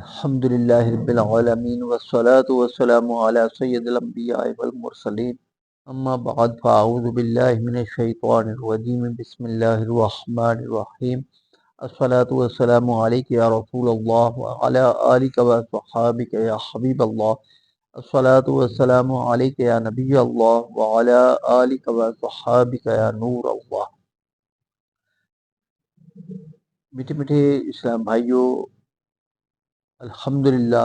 الحمد للہ رب العالمین والصلاة والسلام علی سید الانبیاء والمرسلین اما بعد فاعوذ باللہ من الشیطان الرجیم بسم اللہ الرحمن الرحیم الصلاة والسلام علیک یا رسول اللہ وعلی آلک وصحابک یا حبیب اللہ الصلاة والسلام علیک یا نبی اللہ وعلی آلک وصحابک یا نور اللہ۔ میٹھے میٹھے اسلام بھائیوں، الحمدللہ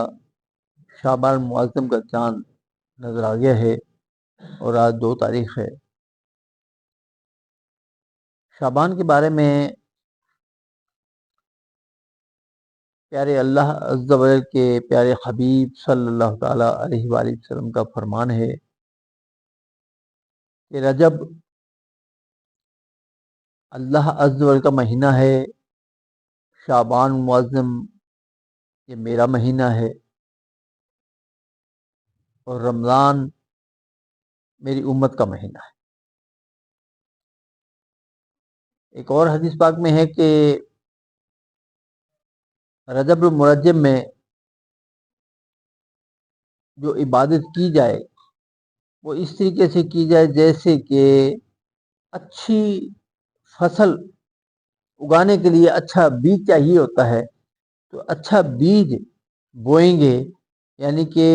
شعبان معظم کا چاند نظر آ گیا ہے اور آج 2 تاریخ ہے۔ شعبان کے بارے میں پیارے اللہ عز و جل کے پیارے حبیب صلی اللہ تعالیٰ علیہ وآلہ وسلم کا فرمان ہے کہ رجب اللہ عز و جل کا مہینہ ہے، شعبان معظم یہ میرا مہینہ ہے، اور رمضان میری امت کا مہینہ ہے۔ ایک اور حدیث پاک میں ہے کہ رجب المرجب میں جو عبادت کی جائے وہ اس طریقے سے کی جائے جیسے کہ اچھی فصل اگانے کے لیے اچھا بیج چاہیے ہوتا ہے، تو اچھا بیج بوئیں گے، یعنی کہ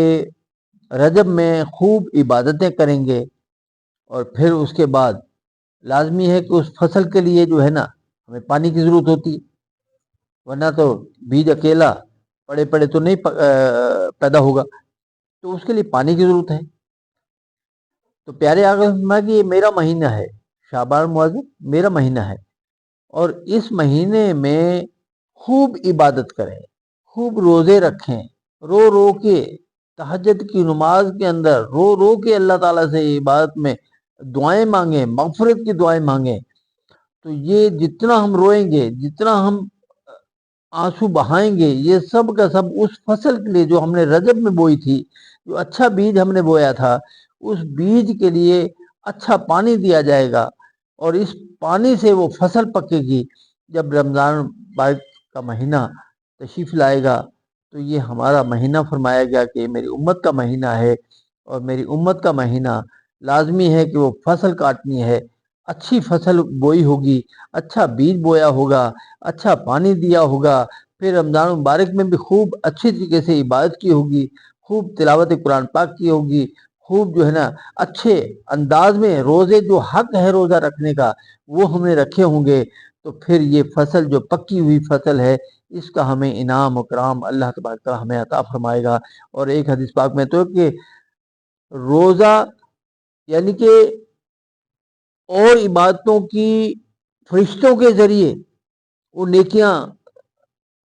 رجب میں خوب عبادتیں کریں گے، اور پھر اس کے بعد لازمی ہے کہ اس فصل کے لیے جو ہے نا ہمیں پانی کی ضرورت ہوتی ہے، ورنہ تو بیج اکیلا پڑے پڑے تو نہیں پیدا ہوگا، تو اس کے لیے پانی کی ضرورت ہے۔ تو پیارے آقا نے فرمایا کہ یہ میرا مہینہ ہے، شعبان معظم میرا مہینہ ہے، اور اس مہینے میں خوب عبادت کریں، خوب روزے رکھیں، رو رو کے تہجد کی نماز کے اندر رو رو کے اللہ تعالیٰ سے عبادت میں دعائیں مانگیں، مغفرت کی دعائیں مانگیں۔ تو یہ جتنا ہم روئیں گے، جتنا ہم آنسو بہائیں گے، یہ سب کا سب اس فصل کے لیے جو ہم نے رجب میں بوئی تھی، جو اچھا بیج ہم نے بویا تھا، اس بیج کے لیے اچھا پانی دیا جائے گا، اور اس پانی سے وہ فصل پکے گی۔ جب رمضان مبارک کا مہینہ تشریف لائے گا تو یہ ہمارا مہینہ فرمایا گیا کہ میری امت کا مہینہ ہے، اور میری امت کا مہینہ لازمی ہے کہ وہ فصل کاٹنی ہے، اچھی فصل بوئی ہوگی، اچھا بیج بویا ہوگا، اچھا پانی دیا ہوگا، پھر رمضان مبارک میں بھی خوب اچھی طریقے سے عبادت کی ہوگی، خوب تلاوت قرآن پاک کی ہوگی، خوب جو ہے نا اچھے انداز میں روزے جو حق ہے روزہ رکھنے کا وہ ہم نے رکھے ہوں گے، تو پھر یہ فصل جو پکی ہوئی فصل ہے اس کا ہمیں انعام و کرام اللہ تبارک تعالیٰ ہمیں عطا فرمائے گا۔ اور ایک حدیث پاک میں تو کہ روزہ یعنی کہ اور عبادتوں کی فرشتوں کے ذریعے وہ نیکیاں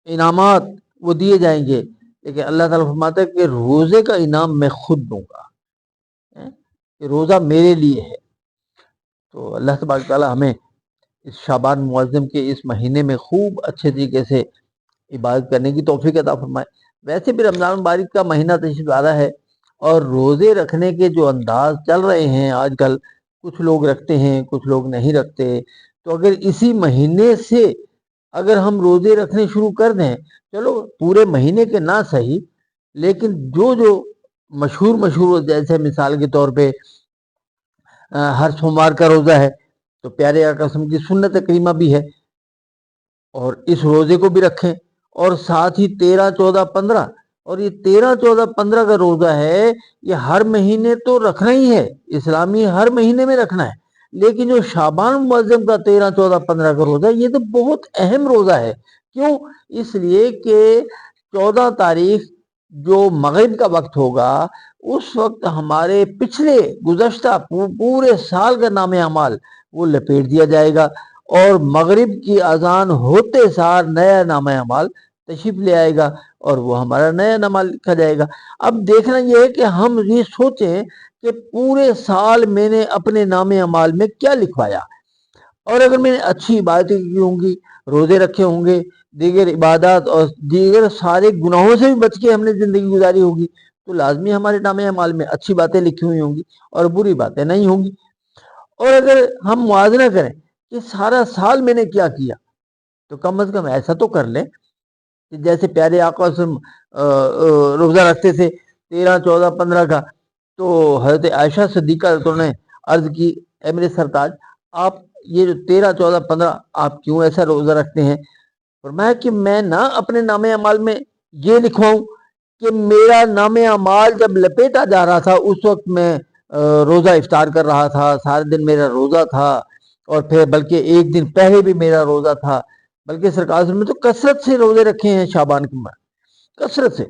انعامات وہ دیے جائیں گے، لیکن اللہ تعالیٰ فرماتا ہے کہ روزے کا انعام میں خود دوں گا، کہ روزہ میرے لیے ہے۔ تو اللہ تبارک تعالیٰ ہمیں اس شعبان معظم کے اس مہینے میں خوب اچھے طریقے سے عبادت کرنے کی توفیق عطا فرمائے۔ ویسے بھی رمضان مبارک کا مہینہ تشریف لا رہا ہے، اور روزے رکھنے کے جو انداز چل رہے ہیں آج کل، کچھ لوگ رکھتے ہیں کچھ لوگ نہیں رکھتے، تو اگر اسی مہینے سے اگر ہم روزے رکھنے شروع کر دیں، چلو پورے مہینے کے نہ صحیح، لیکن جو مشہور جیسے مثال کے طور پہ ہر سوموار کا روزہ ہے تو پیارے آقا قسم کی سنت کریمہ بھی ہے، اور اس روزے کو بھی رکھیں، اور ساتھ ہی 13 14 15، اور یہ 13 14 15 کا روزہ ہے، یہ ہر مہینے تو رکھنا ہی ہے، اسلامی ہر مہینے میں رکھنا ہے، لیکن جو شعبان معظم کا 13 14 15 کا روزہ یہ تو بہت اہم روزہ ہے۔ کیوں؟ اس لیے کہ 14 تاریخ جو مغرب کا وقت ہوگا اس وقت ہمارے پچھلے گزشتہ پورے سال کا نام اعمال وہ لپیٹ دیا جائے گا، اور مغرب کی اذان ہوتے سار نیا نام اعمال تشریف لے آئے گا، اور وہ ہمارا نیا نام لکھا جائے گا۔ اب دیکھنا یہ ہے کہ ہم یہ سوچیں کہ پورے سال میں نے اپنے نام اعمال میں کیا لکھوایا، اور اگر میں نے اچھی عبادتیں کی ہوں گی، روزے رکھے ہوں گے، دیگر عبادات اور دیگر سارے گناہوں سے بھی بچ کے ہم نے زندگی گزاری ہوگی، تو لازمی ہمارے نام اعمال میں اچھی باتیں لکھی ہوئی ہوں گی اور بری باتیں نہیں ہوں گی۔ اور اگر ہم موازنہ کریں کہ سارا سال میں نے کیا کیا، تو کم از کم ایسا تو کر لیں کہ جیسے پیارے آقا سے روزہ رکھتے تھے 13 14 15 کا، تو حضرت عائشہ صدیقہ نے عرض کی اے میرے سرتاج، آپ یہ جو 13 14 15 آپ کیوں ایسا روزہ رکھتے ہیں؟ فرمایا کہ میں نہ اپنے نام اعمال میں یہ لکھواؤں کہ میرا نام اعمال جب لپیٹا جا رہا تھا اس وقت میں روزہ افطار کر رہا تھا، سارے دن میرا روزہ تھا، اور پھر بلکہ ایک دن پہلے بھی میرا روزہ تھا، بلکہ سرکار نے تو کثرت سے روزے رکھے ہیں شعبان کے ماہ، کثرت سے۔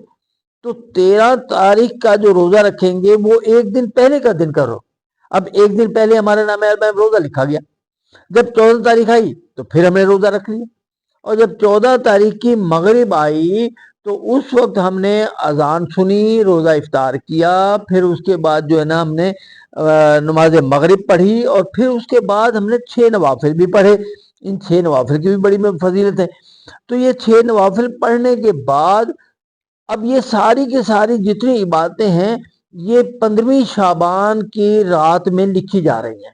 تو 13 تاریخ کا جو روزہ رکھیں گے وہ ایک دن پہلے کا دن کرو۔ اب ایک دن پہلے ہمارے نام میں روزہ لکھا گیا، جب 14 تاریخ آئی تو پھر ہم نے روزہ رکھ لیا، اور جب 14 تاریخ کی مغرب آئی تو اس وقت ہم نے اذان سنی، روزہ افطار کیا، پھر اس کے بعد جو ہے نا ہم نے نماز مغرب پڑھی، اور پھر اس کے بعد ہم نے 6 نوافل بھی پڑھے۔ ان 6 نوافل کی بھی بڑی فضیلت ہے۔ تو یہ 6 نوافل پڑھنے کے بعد اب یہ ساری کی ساری جتنی عبادتیں ہیں یہ 15ویں شعبان کی رات میں لکھی جا رہی ہیں،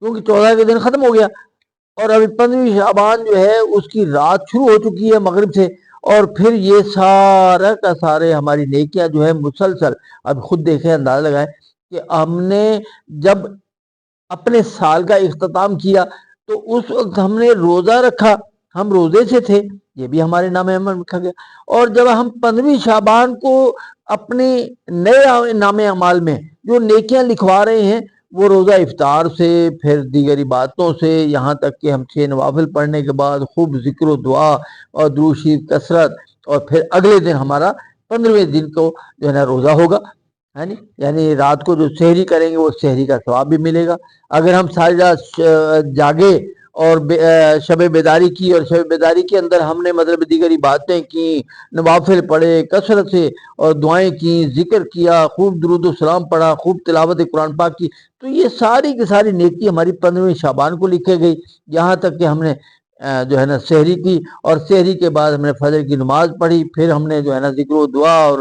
کیونکہ 14 کے دن ختم ہو گیا، اور ابھی 15ویں شعبان جو ہے اس کی رات شروع ہو چکی ہے مغرب سے، اور پھر یہ سارا کا سارے ہماری نیکیاں جو ہے مسلسل، اب خود دیکھیں اندازہ لگائیں کہ ہم نے جب اپنے سال کا اختتام کیا تو اس وقت ہم نے روزہ رکھا، ہم روزے سے تھے، یہ بھی ہمارے نام اعمال میں لکھا گیا، اور جب ہم 15ویں شعبان کو اپنے نئے نام اعمال میں جو نیکیاں لکھوا رہے ہیں وہ روزہ افطار سے، پھر دیگر عبادتوں سے، یہاں تک کہ ہم 6 نوافل پڑھنے کے بعد خوب ذکر و دعا اور درود شریف کثرت، اور پھر اگلے دن ہمارا 15ویں دن کو جو ہے نا روزہ ہوگا، یعنی رات کو جو سحری کریں گے وہ سحری کا ثواب بھی ملے گا۔ اگر ہم ساری رات جاگے اور شب بیداری کی، اور شب بیداری کے اندر ہم نے مطلب دیگر باتیں کی، نوافل پڑھے کثرت سے، اور دعائیں کی، ذکر کیا، خوب درود و سلام پڑھا، خوب تلاوت قرآن پاک کی، تو یہ ساری کی ساری نیکی ہماری 15ویں شعبان کو لکھے گئی، یہاں تک کہ ہم نے جو ہے نا سحری کی، اور سحری کے بعد ہم نے فجر کی نماز پڑھی، پھر ہم نے جو ہے نا ذکر و دعا اور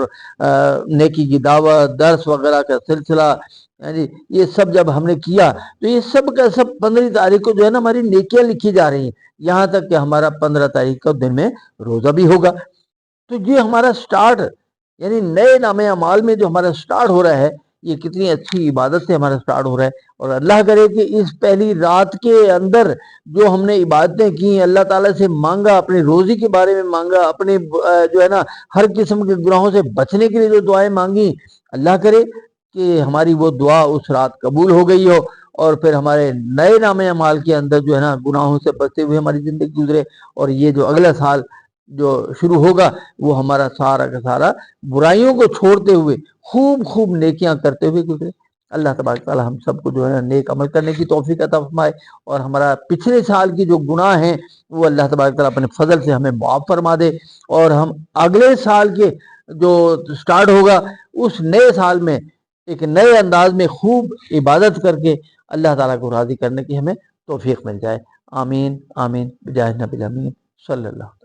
نیکی کی دعوت، درس وغیرہ کا سلسلہ، یعنی یہ سب جب ہم نے کیا تو یہ سب کا سب 15 تاریخ کو جو ہے نا ہماری نیکیاں لکھی جا رہی ہیں، یہاں تک کہ ہمارا 15 تاریخ کا دن میں روزہ بھی ہوگا۔ تو یہ ہمارا سٹارٹ، یعنی نئے نام اعمال میں جو ہمارا سٹارٹ ہو رہا ہے، یہ کتنی اچھی عبادت سے ہمارا سٹارٹ ہو رہا ہے، اور اللہ کرے کہ اس پہلی رات کے اندر جو ہم نے عبادتیں کی، اللہ تعالیٰ سے مانگا، اپنی روزی کے بارے میں مانگا، اپنے جو ہے نا ہر قسم کے گناہوں سے بچنے کے لیے جو دعائیں مانگی، اللہ کرے کہ ہماری وہ دعا اس رات قبول ہو گئی ہو، اور پھر ہمارے نئے نام اعمال کے اندر جو ہے نا گناہوں سے بچتے ہوئے ہماری زندگی گزرے، اور یہ جو اگلا سال جو شروع ہوگا وہ ہمارا سارا کا سارا برائیوں کو چھوڑتے ہوئے خوب خوب نیکیاں کرتے ہوئے گزرے۔ اللہ تبارک تعالی ہم سب کو جو ہے نا نیک عمل کرنے کی توفیق عطا فرمائے، اور ہمارا پچھلے سال کی جو گناہ ہیں وہ اللہ تبارک تعالی اپنے فضل سے ہمیں معاف فرما دے، اور ہم اگلے سال کے جو سٹارٹ ہوگا اس نئے سال میں ایک نئے انداز میں خوب عبادت کر کے اللہ تعالیٰ کو راضی کرنے کی ہمیں توفیق مل جائے۔ آمین آمین بجاہ نبی الامین صلی اللہ